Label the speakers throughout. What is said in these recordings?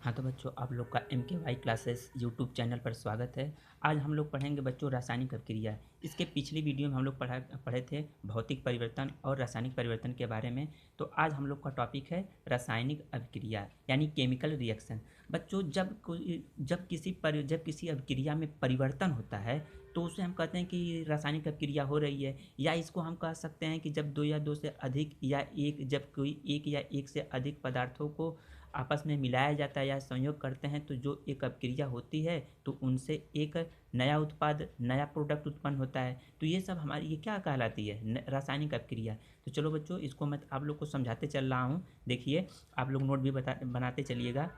Speaker 1: हाँ तो बच्चों, आप लोग का MKY क्लासेस यूट्यूब चैनल पर स्वागत है। आज हम लोग पढ़ेंगे बच्चों रासायनिक अभिक्रिया। इसके पिछली वीडियो में हम लोग पढ़े थे भौतिक परिवर्तन और रासायनिक परिवर्तन के बारे में। तो आज हम लोग का टॉपिक है रासायनिक अभिक्रिया यानी केमिकल रिएक्शन। बच्चों, जब किसी अभिक्रिया में परिवर्तन होता है तो उसे हम कहते हैं कि रासायनिक अभिक्रिया हो रही है, या इसको हम कह सकते हैं कि जब दो या दो से अधिक या एक जब कोई एक या एक से अधिक पदार्थों को आपस में मिलाया जाता है या संयोग करते हैं तो जो एक अपक्रिया होती है तो उनसे एक नया उत्पाद, नया प्रोडक्ट उत्पन्न होता है। तो ये सब हमारी ये क्या कहलाती है? रासायनिक अपक्रिया। तो चलो बच्चों, इसको मैं आप लोग को समझाते चल रहा हूँ। देखिए, आप लोग नोट भी बनाते चलिएगा।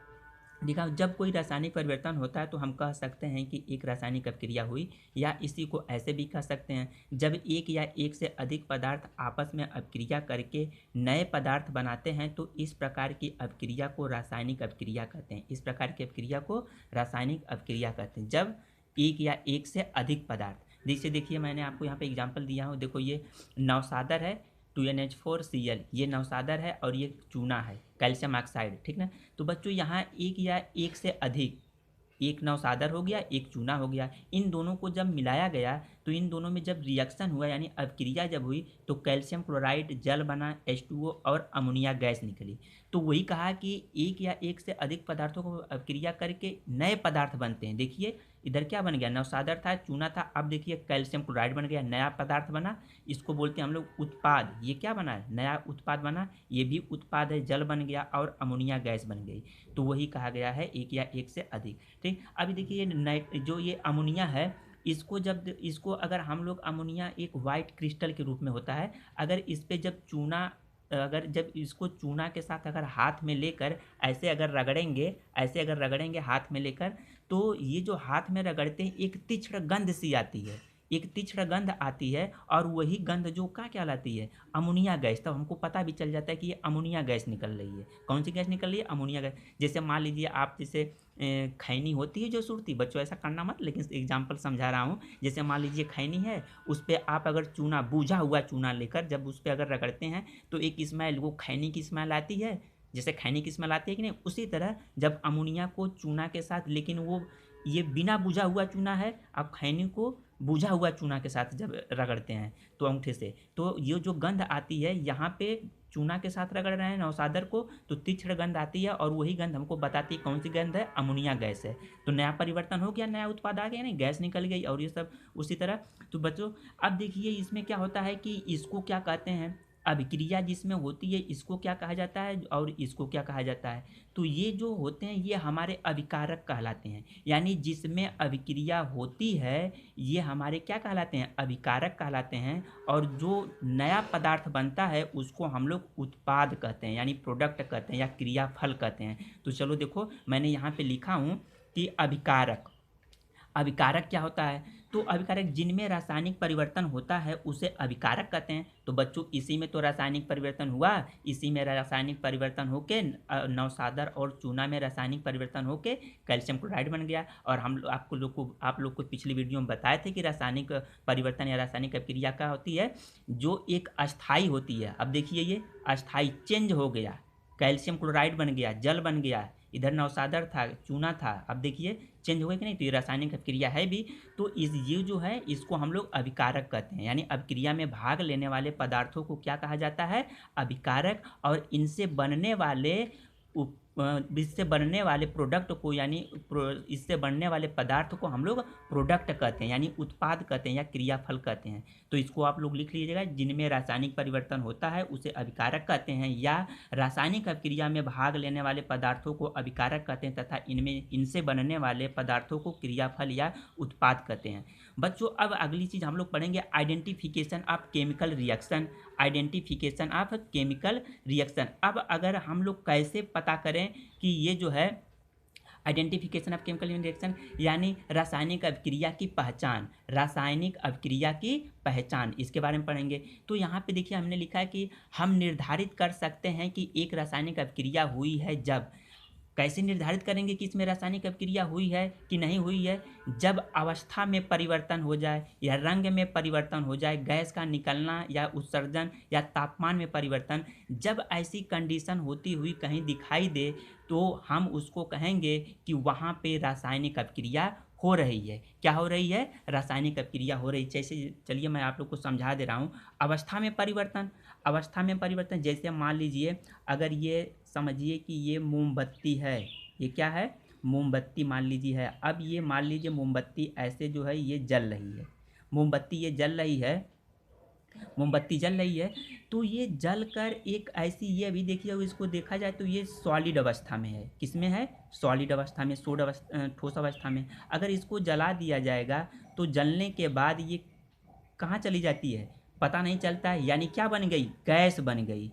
Speaker 1: देखा, जब कोई रासायनिक परिवर्तन होता है तो हम कह सकते हैं कि एक रासायनिक अपक्रिया हुई, या इसी को ऐसे भी कह सकते हैं जब एक या एक से अधिक पदार्थ आपस में अपक्रिया करके नए पदार्थ बनाते हैं तो इस प्रकार की अपक्रिया को रासायनिक अपक्रिया कहते हैं। इस प्रकार की अपक्रिया को रासायनिक अपक्रिया कहते हैं जब एक या एक से अधिक पदार्थ। जैसे देखिए, मैंने आपको यहाँ पे एग्जाम्पल दिया हूँ। देखो, ये नवसादर है 2NH4Cl, ये नवसादर है और ये चूना है कैल्शियम ऑक्साइड, ठीक ना। तो बच्चों, यहाँ एक या एक से अधिक, एक नवसादर हो गया, एक चूना हो गया, इन दोनों को जब मिलाया गया तो इन दोनों में जब रिएक्शन हुआ यानी अभिक्रिया जब हुई तो कैल्शियम क्लोराइड जल बना, H2O और अमोनिया गैस निकली। तो वही कहा कि एक या एक से अधिक पदार्थों को अभिक्रिया करके नए पदार्थ बनते हैं। देखिए, इधर क्या बन गया? नवसादर था, चूना था, अब देखिए कैल्शियम क्लोराइड बन गया, नया पदार्थ बना। इसको बोलते हैं हम लोग उत्पाद। ये क्या बना है? नया उत्पाद बना। ये भी उत्पाद है, जल बन गया और अमोनिया गैस बन गई। तो वही कहा गया है एक या एक से अधिक। ठीक, अभी देखिए जो ये अमोनिया है, इसको अगर हम लोग, अमोनिया एक वाइट क्रिस्टल के रूप में होता है। अगर इस पे जब इसको चूना के साथ अगर हाथ में लेकर ऐसे अगर रगड़ेंगे हाथ में लेकर, तो ये जो हाथ में रगड़ते हैं एक तीक्ष्ण गंध सी आती है, एक तीक्ष्ण गंध आती है। और वही गंध जो क्या कहलाती है? Ammonia gas. तब हमको पता भी चल जाता है कि ये अमोनिया गैस निकल रही है। कौन सी गैस निकल रही है? Ammonia gas. जैसे मान लीजिए आप, जैसे खैनी होती है जो सुरती, बच्चों ऐसा करना मत, लेकिन एग्जाम्पल समझा रहा हूँ। जैसे मान लीजिए खैनी है, उस पर आप अगर चूना, बूझा हुआ चूना लेकर जब उस पर अगर रगड़ते हैं तो एक स्मेल, वो खैनी की स्मेल आती है। जैसे खैनी की स्मेल आती है कि नहीं, उसी तरह जब अमोनिया को चूना के साथ, लेकिन वो ये बिना बुझा हुआ चूना है, आप खैनी को बुझा हुआ चूना के साथ जब रगड़ते हैं तो अंगूठे से, तो ये जो गंध आती है, यहाँ पे चूना के साथ रगड़ रहे हैं नवसादर को, तो तीक्ष्ण गंध आती है। और वही गंध हमको बताती है कौन सी गंध है? अमोनिया गैस है। तो नया परिवर्तन हो गया, नया उत्पाद आ गया, नहीं, गैस निकल गई और ये सब उसी तरह। तो बच्चों, अब देखिए इसमें क्या होता है कि इसको क्या कहते हैं? अभिक्रिया जिसमें होती है इसको क्या कहा जाता है और इसको क्या कहा जाता है? तो ये जो होते हैं ये हमारे अभिकारक कहलाते हैं। यानी जिसमें अभिक्रिया होती है ये हमारे क्या कहलाते हैं? अभिकारक कहलाते हैं। और जो नया पदार्थ बनता है उसको हम लोग उत्पाद कहते हैं, यानी प्रोडक्ट कहते हैं या क्रियाफल कहते हैं। तो चलो देखो, मैंने यहाँ पे लिखा हूँ कि अभिकारक। अभिकारक क्या होता है? तो अभिकारक जिनमें रासायनिक परिवर्तन होता है उसे अभिकारक कहते हैं। तो बच्चों, इसी में तो रासायनिक परिवर्तन हुआ, इसी में रासायनिक परिवर्तन होके नवसादर और चूना में रासायनिक परिवर्तन होके कैल्शियम क्लोराइड बन गया। और आप लोग को पिछली वीडियो में बताए थे कि रासायनिक परिवर्तन या रासायनिक अभिक्रिया क्या होती है, जो एक अस्थाई होती है। अब देखिए, ये अस्थाई चेंज हो गया, कैल्शियम क्लोराइड बन गया, जल बन गया, इधर नवसादर था, चूना था, अब देखिए चेंज हो गया कि नहीं। तो ये रासायनिक अभिक्रिया है भी। तो ये जो है इसको हम लोग अभिकारक कहते हैं। यानी अभिक्रिया में भाग लेने वाले पदार्थों को क्या कहा जाता है? अभिकारक। और इससे बनने वाले प्रोडक्ट को, यानी इससे बनने वाले पदार्थ को हम लोग प्रोडक्ट कहते हैं, यानी उत्पाद कहते हैं या क्रियाफल कहते हैं। तो इसको आप लोग लिख लीजिएगा, जिनमें रासायनिक परिवर्तन होता है उसे अभिकारक कहते हैं, या रासायनिक अभिक्रिया में भाग लेने वाले पदार्थों को अभिकारक कहते हैं, तथा इनसे बनने वाले पदार्थों को क्रियाफल या उत्पाद कहते हैं। बच्चों, अब अगली चीज़ हम लोग पढ़ेंगे identification of chemical reaction. Identification of chemical reaction. अब अगर हम लोग कैसे पता करें कि ये जो है आइडेंटिफिकेशन ऑफ केमिकल रिएक्शन, यानी रासायनिक अभिक्रिया की पहचान, रासायनिक अभिक्रिया की पहचान, इसके बारे में पढ़ेंगे। तो यहाँ पे देखिए हमने लिखा है कि हम निर्धारित कर सकते हैं कि एक रासायनिक अभिक्रिया हुई है जब कैसे निर्धारित करेंगे कि इसमें रासायनिक अभिक्रिया हुई है कि नहीं हुई है? जब अवस्था में परिवर्तन हो जाए या रंग में परिवर्तन हो जाए, गैस का निकलना या उत्सर्जन या तापमान में परिवर्तन, जब ऐसी कंडीशन होती हुई कहीं दिखाई दे तो हम उसको कहेंगे कि वहाँ पे रासायनिक अभिक्रिया हो रही है। क्या हो रही है? रासायनिक अभिक्रिया हो रही है। जैसे चलिए मैं आप लोग को समझा दे रहा हूँ। अवस्था में परिवर्तन, अवस्था में परिवर्तन जैसे मान लीजिए, अगर ये समझिए कि ये मोमबत्ती है, ये क्या है? मोमबत्ती मान लीजिए है। अब ये मान लीजिए मोमबत्ती ऐसे जो है ये जल रही है, मोमबत्ती ये जल रही है, मोमबत्ती जल रही है, तो ये जल कर एक ऐसी, ये अभी देखिए इसको देखा जाए तो ये सॉलिड अवस्था में है। किस में है? सॉलिड अवस्था में, ठोस अवस्था में। अगर इसको जला दिया जाएगा तो जलने के बाद ये कहाँ चली जाती है पता नहीं चलता है, यानी क्या बन गई? गैस बन गई।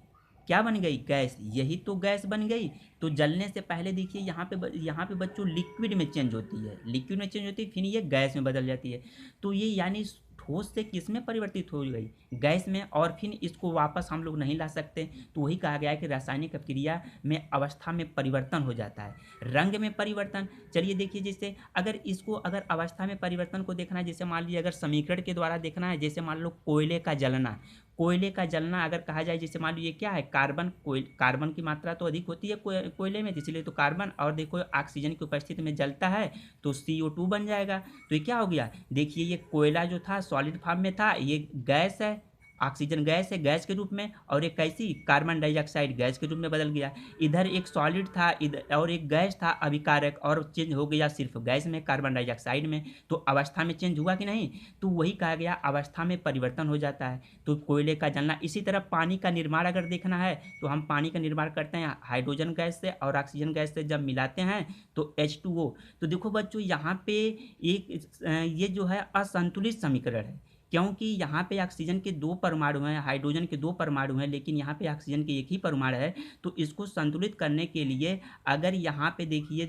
Speaker 1: क्या बन गई? गैस। यही तो गैस बन गई। तो जलने से पहले देखिए यहाँ पे बच्चों लिक्विड में चेंज होती है, लिक्विड में चेंज होती है, फिर ये गैस में बदल जाती है। तो ये यानी ठोस से किस में परिवर्तित हो गई? गैस में। और फिर इसको वापस हम लोग नहीं ला सकते, तो वही कहा गया है कि रासायनिक अभिक्रिया में अवस्था में परिवर्तन हो जाता है। रंग में परिवर्तन, चलिए देखिए, जैसे अगर इसको अगर अवस्था में परिवर्तन को देखना है, जैसे मान लीजिए अगर समीकरण के द्वारा देखना है, जैसे मान लो कोयले का जलना, कोयले का जलना अगर कहा जाए, जैसे मान लीजिए क्या है? कार्बन की मात्रा तो अधिक होती है कोयले में, इसलिए तो कार्बन, और देखो ऑक्सीजन की उपस्थिति में जलता है तो CO2 बन जाएगा। तो ये क्या हो गया? देखिए ये कोयला जो था सॉलिड फॉर्म में था, ये गैस है, ऑक्सीजन गैस है, गैस के रूप में, और एक कैसी? कार्बन डाइऑक्साइड गैस के रूप में बदल गया। इधर एक सॉलिड था इधर, और एक गैस था अभिकारक, और चेंज हो गया सिर्फ गैस में, कार्बन डाइऑक्साइड में। तो अवस्था में चेंज हुआ कि नहीं? तो वही कहा गया अवस्था में परिवर्तन हो जाता है। तो कोयले का जलना। इसी तरह पानी का निर्माण अगर देखना है तो हम पानी का निर्माण करते हैं हाइड्रोजन गैस से और ऑक्सीजन गैस से, जब मिलाते हैं तो H2O। तो देखो बच्चों यहाँ पे एक ये जो है असंतुलित समीकरण है, क्योंकि यहाँ पे ऑक्सीजन के 2 परमाणु हैं, हाइड्रोजन के 2 परमाणु हैं, लेकिन यहाँ पे ऑक्सीजन के एक ही परमाणु है। तो इसको संतुलित करने के लिए अगर यहाँ पे देखिए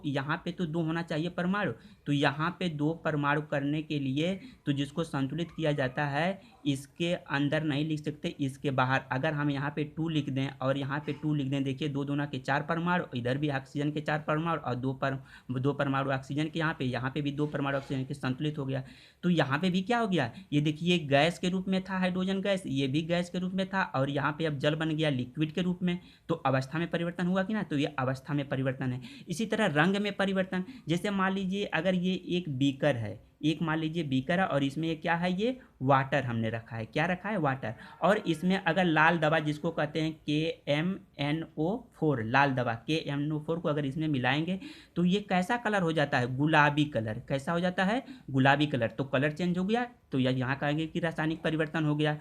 Speaker 1: यहाँ पे तो 2 होना चाहिए परमाणु, तो यहाँ पे 2 परमाणु करने के लिए तो जिसको संतुलित किया जाता है इसके अंदर नहीं लिख सकते, इसके बाहर। अगर हम यहाँ पे 2 लिख दें और यहाँ पे 2 लिख दें, देखिए 2 दूना के 4 परमाणु, इधर भी ऑक्सीजन के 4 परमाणु और 2 परमाणु ऑक्सीजन के, यहाँ पे भी 2 परमाणु ऑक्सीजन के, संतुलित हो गया। तो यहाँ पे भी क्या हो गया? ये देखिए गैस के रूप में था हाइड्रोजन गैस, ये भी गैस के रूप में था, और यहाँ पे अब जल बन गया लिक्विड के रूप में। तो अवस्था में परिवर्तन हुआ कि ना? तो ये अवस्था में परिवर्तन है। इसी तरह रंग में परिवर्तन, जैसे मान लीजिए अगर ये एक बीकर है, एक मान लीजिए बीकर है, और इसमें क्या है? ये वाटर हमने रखा है। क्या रखा है? वाटर। और इसमें अगर लाल दवा, जिसको कहते हैं KMNO4, लाल दवा KMNO4 को अगर इसमें मिलाएंगे तो ये कैसा कलर हो जाता है? गुलाबी कलर। कैसा हो जाता है? गुलाबी कलर। तो कलर चेंज हो गया, तो यहाँ कहेंगे कि रासायनिक परिवर्तन हो गया।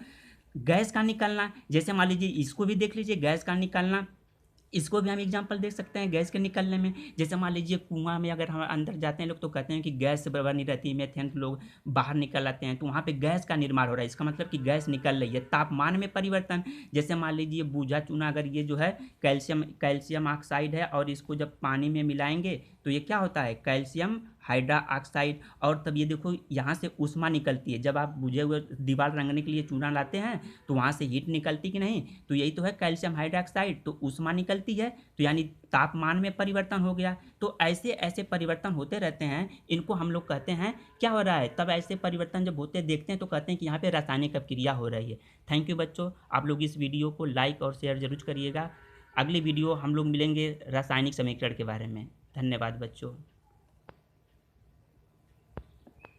Speaker 1: गैस का निकलना, जैसे मान लीजिए इसको भी देख लीजिए, गैस का निकलना, इसको भी हम एग्जांपल देख सकते हैं गैस के निकलने में। जैसे मान लीजिए कुआं में अगर हम अंदर जाते हैं लोग, तो कहते हैं कि गैस बनी रहती है, मीथेन लोग बाहर निकल आते हैं, तो वहाँ पे गैस का निर्माण हो रहा है, इसका मतलब कि गैस निकल रही है। तापमान में परिवर्तन, जैसे मान लीजिए बूझा चूना, अगर ये जो है कैल्शियम ऑक्साइड है, और इसको जब पानी में मिलाएंगे तो ये क्या होता है? Calcium hydra oxide. और तब ये देखो यहाँ से ऊष्मा निकलती है, जब आप बुझे हुए दीवार रंगने के लिए चूना लाते हैं तो वहाँ से हीट निकलती कि नहीं? तो यही तो है कैल्शियम हाइड्रोक्साइड, तो ऊष्मा निकलती है, तो यानी तापमान में परिवर्तन हो गया। तो ऐसे ऐसे परिवर्तन होते रहते हैं, इनको हम लोग कहते हैं क्या हो रहा है। तब ऐसे परिवर्तन जब होते देखते हैं तो कहते हैं कि यहाँ पे रासायनिक अभिक्रिया हो रही है। थैंक यू बच्चों, आप लोग इस वीडियो को लाइक और शेयर जरूर करिएगा। अगली वीडियो हम लोग मिलेंगे रासायनिक समीकरण के बारे में। धन्यवाद बच्चों।